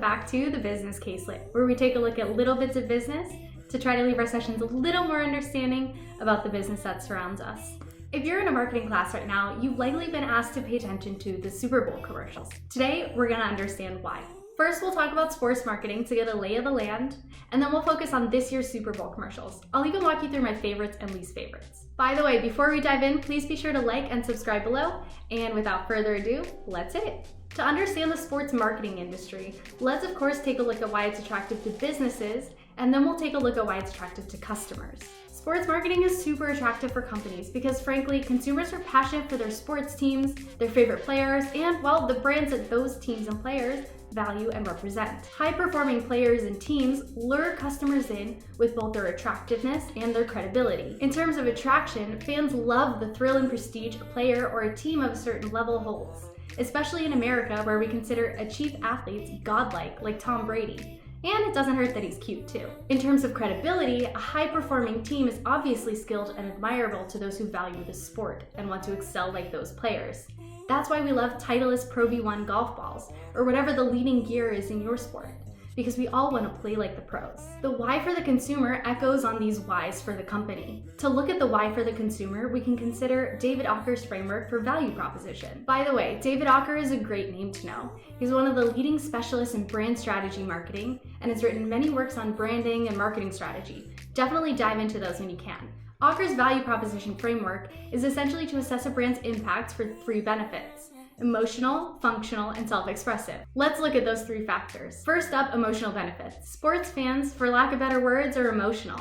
back to the Business Caselette, where we take a look at little bits of business to try to leave our sessions a little more understanding about the business that surrounds us. If you're in a marketing class right now, you've likely been asked to pay attention to the Super Bowl commercials. Today, we're gonna understand why. First, we'll talk about sports marketing to get a lay of the land, and then we'll focus on this year's Super Bowl commercials. I'll even walk you through my favorites and least favorites. By the way, before we dive in, please be sure to like and subscribe below, and without further ado, let's hit it. To understand the sports marketing industry, let's of course take a look at why it's attractive to businesses, and then we'll take a look at why it's attractive to customers. Sports marketing is super attractive for companies because frankly, consumers are passionate for their sports teams, their favorite players, and well, the brands that those teams and players value and represent. High-performing players and teams lure customers in with both their attractiveness and their credibility. In terms of attraction, fans love the thrill and prestige a player or a team of a certain level holds, especially in America where we consider chief athletes godlike, like Tom Brady. And it doesn't hurt that he's cute too. In terms of credibility, a high-performing team is obviously skilled and admirable to those who value the sport and want to excel like those players. That's why we love Titleist Pro V1 golf balls, or whatever the leading gear is in your sport, because we all want to play like the pros. The why for the consumer echoes on these whys for the company. To look at the why for the consumer, we can consider David Aaker's framework for value proposition. By the way, David Aaker is a great name to know. He's one of the leading specialists in brand strategy marketing and has written many works on branding and marketing strategy. Definitely dive into those when you can. Aaker's value proposition framework is essentially to assess a brand's impact for 3 benefits: emotional, functional, and self-expressive. Let's look at those 3 factors. First up, emotional benefits. Sports fans, for lack of better words, are emotional.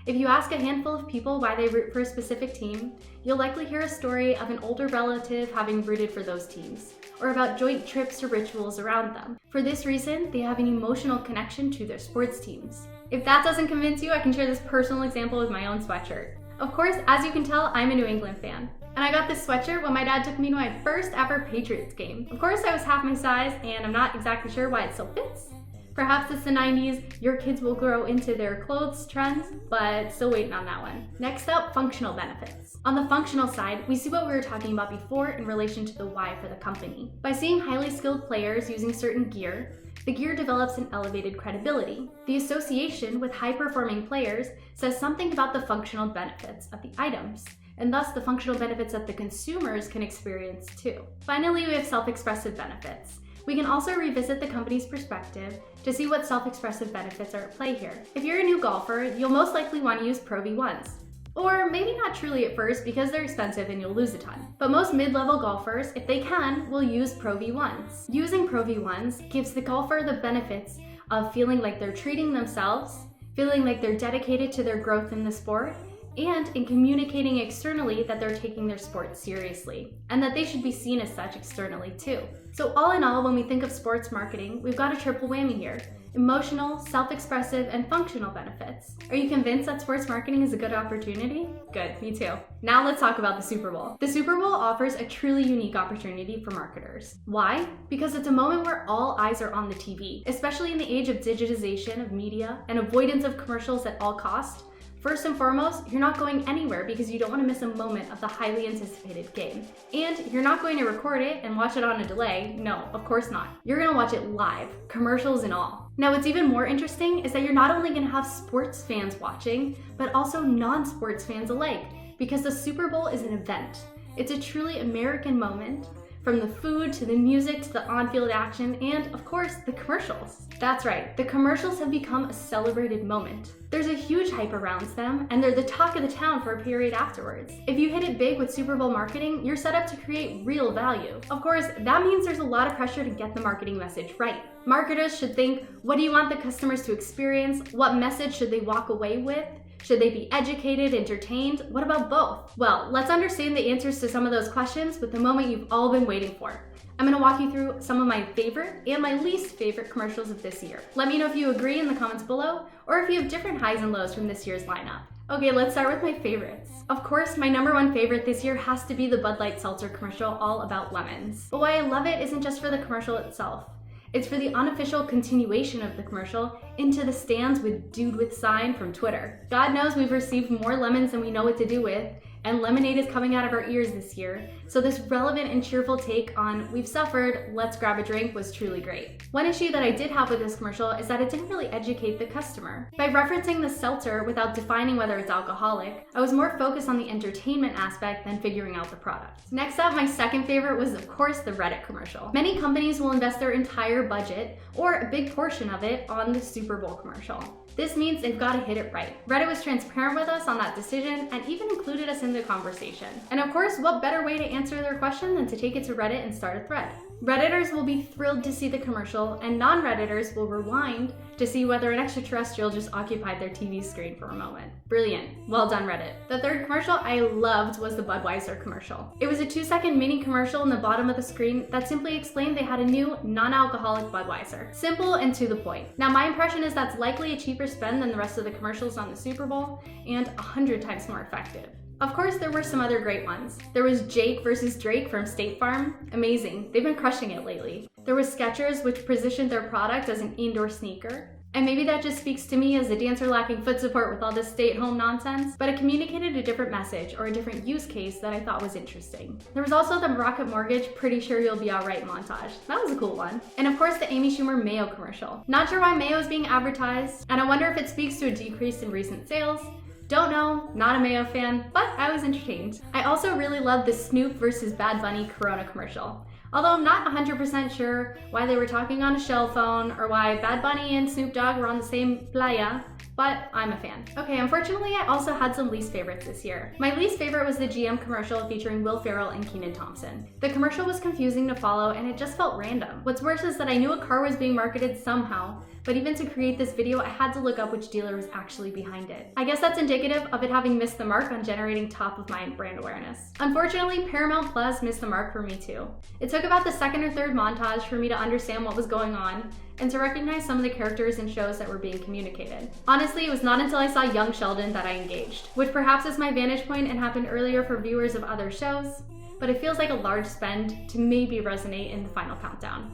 If you ask a handful of people why they root for a specific team, you'll likely hear a story of an older relative having rooted for those teams, or about joint trips or rituals around them. For this reason, they have an emotional connection to their sports teams. If that doesn't convince you, I can share this personal example with my own sweatshirt. Of course, as you can tell, I'm a New England fan. And I got this sweatshirt when my dad took me to my first ever Patriots game. Of course, I was half my size, and I'm not exactly sure why it still fits. Perhaps it's the 90s, your kids will grow into their clothes trends, but still waiting on that one. Next up, functional benefits. On the functional side, we see what we were talking about before in relation to the why for the company. By seeing highly skilled players using certain gear, the gear develops an elevated credibility. The association with high-performing players says something about the functional benefits of the items, and thus the functional benefits that the consumers can experience too. Finally, we have self-expressive benefits. We can also revisit the company's perspective to see what self-expressive benefits are at play here. If you're a new golfer, you'll most likely want to use Pro V1s. Or maybe not truly at first because they're expensive and you'll lose a ton. But most mid-level golfers, if they can, will use Pro V1s. Using Pro V1s gives the golfer the benefits of feeling like they're treating themselves, feeling like they're dedicated to their growth in the sport, and in communicating externally that they're taking their sport seriously, and that they should be seen as such externally too. So all in all, when we think of sports marketing, we've got a triple whammy here: emotional, self-expressive, and functional benefits. Are you convinced that sports marketing is a good opportunity? Good, me too. Now let's talk about the Super Bowl. The Super Bowl offers a truly unique opportunity for marketers. Why? Because it's a moment where all eyes are on the TV, especially in the age of digitization of media and avoidance of commercials at all costs. First and foremost, you're not going anywhere because you don't want to miss a moment of the highly anticipated game. And you're not going to record it and watch it on a delay. No, of course not. You're going to watch it live, commercials and all. Now, what's even more interesting is that you're not only going to have sports fans watching, but also non-sports fans alike, because the Super Bowl is an event. It's a truly American moment, from the food to the music to the on-field action and, of course, the commercials. That's right, the commercials have become a celebrated moment. There's a huge hype around them, and they're the talk of the town for a period afterwards. If you hit it big with Super Bowl marketing, you're set up to create real value. Of course, that means there's a lot of pressure to get the marketing message right. Marketers should think, what do you want the customers to experience? What message should they walk away with? Should they be educated, entertained? What about both? Well, let's understand the answers to some of those questions with the moment you've all been waiting for. I'm gonna walk you through some of my favorite and my least favorite commercials of this year. Let me know if you agree in the comments below, or if you have different highs and lows from this year's lineup. Okay, let's start with my favorites. Of course, my number 1 favorite this year has to be the Bud Light Seltzer commercial all about lemons. But why I love it isn't just for the commercial itself. It's for the unofficial continuation of the commercial into the stands with Dude with Sign from Twitter. God knows we've received more lemons than we know what to do with, and lemonade is coming out of our ears this year, so this relevant and cheerful take on "we've suffered, let's grab a drink" was truly great. One issue that I did have with this commercial is that it didn't really educate the customer. By referencing the seltzer without defining whether it's alcoholic, I was more focused on the entertainment aspect than figuring out the product. Next up, my second favorite was of course the Reddit commercial. Many companies will invest their entire budget, or a big portion of it, on the Super Bowl commercial. This means they've got to hit it right. Reddit was transparent with us on that decision and even included us in the conversation. And of course, what better way to answer their question than to take it to Reddit and start a thread? Redditors will be thrilled to see the commercial, and non-Redditors will rewind to see whether an extraterrestrial just occupied their TV screen for a moment. Brilliant. Well done, Reddit. The third commercial I loved was the Budweiser commercial. It was a 2-second mini commercial in the bottom of the screen that simply explained they had a new non-alcoholic Budweiser. Simple and to the point. Now, my impression is that's likely a cheaper spend than the rest of the commercials on the Super Bowl, and 100 times more effective. Of course, there were some other great ones. There was Jake versus Drake from State Farm. Amazing. They've been crushing it lately. There was Skechers, which positioned their product as an indoor sneaker. And maybe that just speaks to me as a dancer lacking foot support with all this stay-at-home nonsense, but it communicated a different message or a different use case that I thought was interesting. There was also the Rocket Mortgage "Pretty Sure You'll Be Alright" montage. That was a cool one. And of course, the Amy Schumer mayo commercial. Not sure why mayo is being advertised, and I wonder if it speaks to a decrease in recent sales. Don't know, not a mayo fan, but I was entertained. I also really loved the Snoop versus Bad Bunny Corona commercial. Although I'm not 100% sure why they were talking on a shell phone or why Bad Bunny and Snoop Dogg were on the same playa, but I'm a fan. Okay, unfortunately, I also had some least favorites this year. My least favorite was the GM commercial featuring Will Ferrell and Kenan Thompson. The commercial was confusing to follow and it just felt random. What's worse is that I knew a car was being marketed somehow, but even to create this video, I had to look up which dealer was actually behind it. I guess that's indicative of it having missed the mark on generating top-of-mind brand awareness. Unfortunately, Paramount Plus missed the mark for me too. It took about the second or third montage for me to understand what was going on and to recognize some of the characters and shows that were being communicated. Honestly, it was not until I saw Young Sheldon that I engaged, which perhaps is my vantage point and happened earlier for viewers of other shows, but it feels like a large spend to maybe resonate in the final countdown.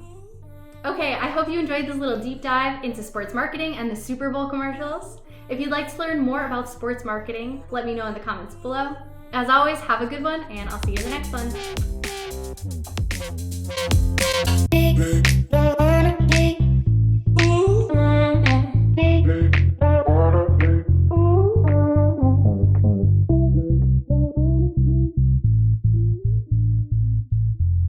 Okay, I hope you enjoyed this little deep dive into sports marketing and the Super Bowl commercials. If you'd like to learn more about sports marketing, let me know in the comments below. As always, have a good one, and I'll see you in the next one.